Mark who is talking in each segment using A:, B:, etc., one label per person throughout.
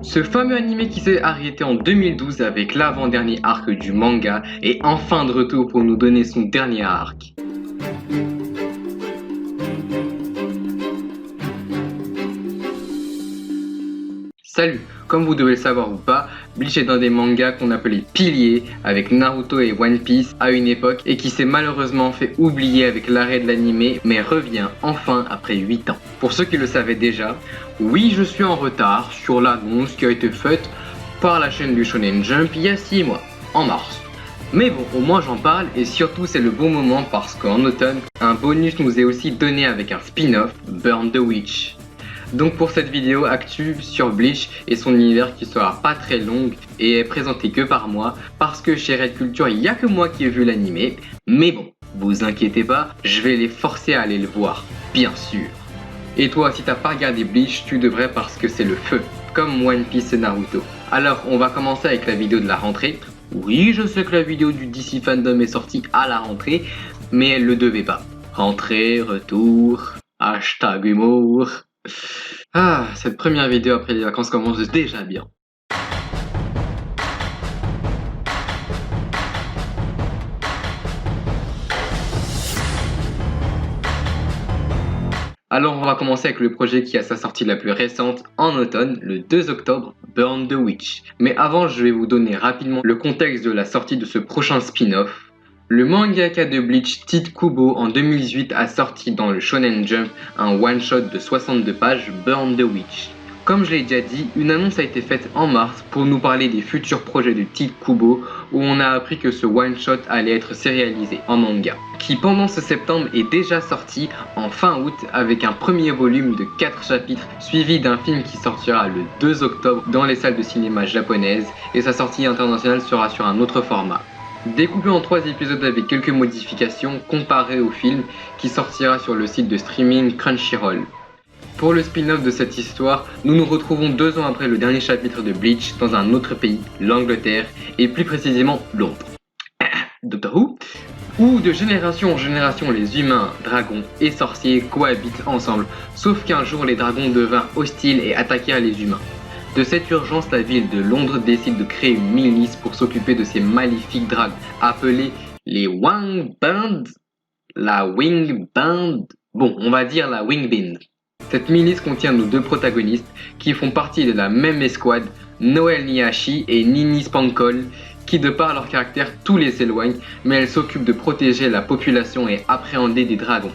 A: Ce fameux animé qui s'est arrêté en 2012 avec l'avant-dernier arc du manga est enfin de retour pour nous donner son dernier arc. Salut, comme vous devez le savoir ou pas, Bleach est un des mangas qu'on appelait piliers avec Naruto et One Piece à une époque et qui s'est malheureusement fait oublier avec l'arrêt de l'animé mais revient enfin après 8 ans. Pour ceux qui le savaient déjà, oui je suis en retard sur l'annonce qui a été faite par la chaîne du Shonen Jump il y a 6 mois, en mars. Mais bon, au moins j'en parle et surtout c'est le bon moment parce qu'en automne, un bonus nous est aussi donné avec un spin-off, Burn the Witch. Donc pour cette vidéo actu sur Bleach et son univers qui sera pas très longue et est présenté que par moi parce que chez Red Culture il y a que moi qui ai vu l'animé, mais bon, vous inquiétez pas, je vais les forcer à aller le voir, bien sûr. Et toi si t'as pas regardé Bleach, tu devrais parce que c'est le feu, comme One Piece et Naruto. Alors on va commencer avec la vidéo de la rentrée. Oui, je sais que la vidéo du DC Fandom est sortie à la rentrée, mais elle le devait pas. Rentrée, retour, hashtag humour. Ah, cette première vidéo après les vacances commence déjà bien. Alors on va commencer avec le projet qui a sa sortie la plus récente en automne, le 2 octobre, Burn the Witch. Mais avant je vais vous donner rapidement le contexte de la sortie de ce prochain spin-off. Le mangaka de Bleach, Tite Kubo, en 2018 a sorti dans le Shonen Jump un one-shot de 62 pages, Burn the Witch. Comme je l'ai déjà dit, une annonce a été faite en mars pour nous parler des futurs projets de Tite Kubo où on a appris que ce one-shot allait être sérialisé en manga, qui pendant ce septembre est déjà sorti en fin août avec un premier volume de 4 chapitres suivi d'un film qui sortira le 2 octobre dans les salles de cinéma japonaises et sa sortie internationale sera sur un autre format. Découpé en 3 épisodes avec quelques modifications comparé au film qui sortira sur le site de streaming Crunchyroll. Pour le spin-off de cette histoire, nous nous retrouvons 2 ans après le dernier chapitre de Bleach dans un autre pays, l'Angleterre, et plus précisément Londres. Doctor Who, où de génération en génération les humains, dragons et sorciers cohabitent ensemble, sauf qu'un jour les dragons devinrent hostiles et attaquèrent les humains. De cette urgence, la ville de Londres décide de créer une milice pour s'occuper de ces maléfiques dragons, appelés les Wing Band. La Wing Band. Bon, on va dire la Wing Band. Cette milice contient nos 2 protagonistes qui font partie de la même escouade, Noel Nihashi et Nini Spankle, qui de par leur caractère tous les éloignent, mais elles s'occupent de protéger la population et appréhender des dragons.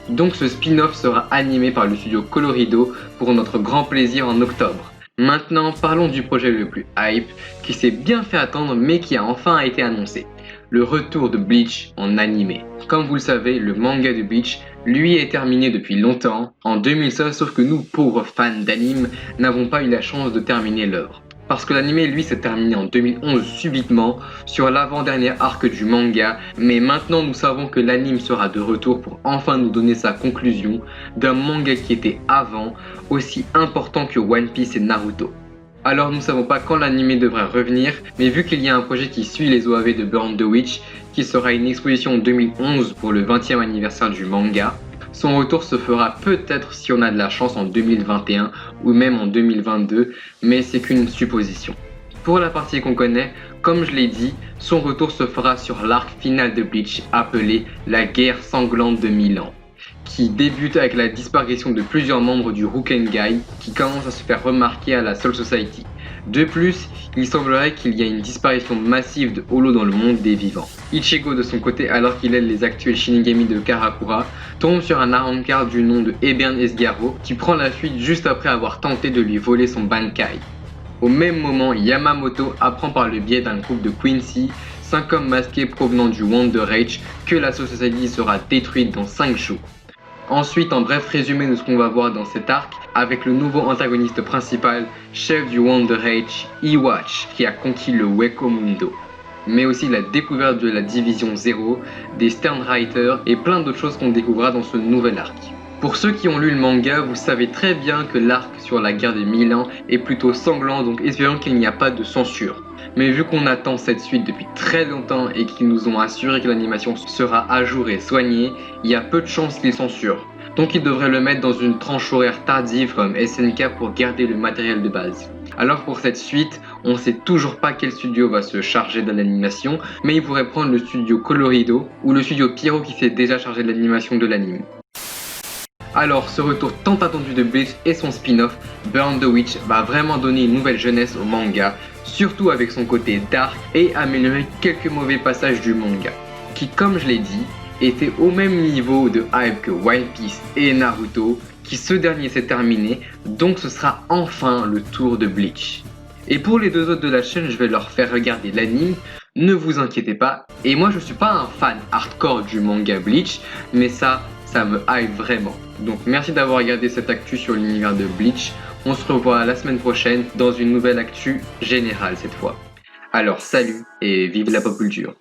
A: Donc ce spin-off sera animé par le studio Colorido pour notre grand plaisir en octobre. Maintenant parlons du projet le plus hype, qui s'est bien fait attendre mais qui a enfin été annoncé. Le retour de Bleach en animé. Comme vous le savez, le manga de Bleach, lui, est terminé depuis longtemps, en 2016, sauf que nous, pauvres fans d'anime, n'avons pas eu la chance de terminer l'œuvre. Parce que l'anime, lui, s'est terminé en 2011 subitement, sur l'avant-dernier arc du manga, mais maintenant nous savons que l'anime sera de retour pour enfin nous donner sa conclusion d'un manga qui était avant, aussi important que One Piece et Naruto. Alors nous ne savons pas quand l'anime devrait revenir, mais vu qu'il y a un projet qui suit les OAV de Burn the Witch, qui sera une exposition en 2011 pour le 20e anniversaire du manga, son retour se fera peut-être si on a de la chance en 2021 ou même en 2022, mais c'est qu'une supposition. Pour la partie qu'on connaît, comme je l'ai dit, son retour se fera sur l'arc final de Bleach appelé la guerre sanglante de 1000 ans, qui débute avec la disparition de plusieurs membres du Rukengai qui commencent à se faire remarquer à la Soul Society. De plus, il semblerait qu'il y ait une disparition massive de Holo dans le monde des vivants. Ichigo de son côté, alors qu'il aide les actuels Shinigami de Karakura, tombe sur un Arrancar du nom de Ebern Esgaro qui prend la fuite juste après avoir tenté de lui voler son Bankai. Au même moment, Yamamoto apprend par le biais d'un groupe de Quincy, 5 hommes masqués provenant du Wonder Age, que la Soul Society sera détruite dans 5 jours. Ensuite, un bref résumé de ce qu'on va voir dans cet arc, avec le nouveau antagoniste principal, chef du Wonder Age, Iwatch, qui a conquis le Weko Mundo. Mais aussi la découverte de la Division 0, des Sternreiter et plein d'autres choses qu'on découvrira dans ce nouvel arc. Pour ceux qui ont lu le manga, vous savez très bien que l'arc sur la guerre des 1000 ans est plutôt sanglant, donc espérons qu'il n'y a pas de censure. Mais vu qu'on attend cette suite depuis très longtemps et qu'ils nous ont assuré que l'animation sera à jour et soignée, il y a peu de chances qu'ils censurent. Donc ils devraient le mettre dans une tranche horaire tardive comme SNK pour garder le matériel de base. Alors pour cette suite, on sait toujours pas quel studio va se charger de l'animation, mais il pourrait prendre le studio Colorido ou le studio Pierrot qui s'est déjà chargé de l'animation de l'anime. Alors, ce retour tant attendu de Bleach et son spin-off, Burn the Witch, va vraiment donner une nouvelle jeunesse au manga, surtout avec son côté dark et améliorer quelques mauvais passages du manga, qui comme je l'ai dit, était au même niveau de hype que One Piece et Naruto, qui ce dernier s'est terminé, donc ce sera enfin le tour de Bleach. Et pour les deux autres de la chaîne, je vais leur faire regarder l'anime, ne vous inquiétez pas, et moi je suis pas un fan hardcore du manga Bleach, mais ça me hype vraiment. Donc merci d'avoir regardé cette actu sur l'univers de Bleach. On se revoit la semaine prochaine dans une nouvelle actu générale cette fois. Alors salut et vive la pop culture.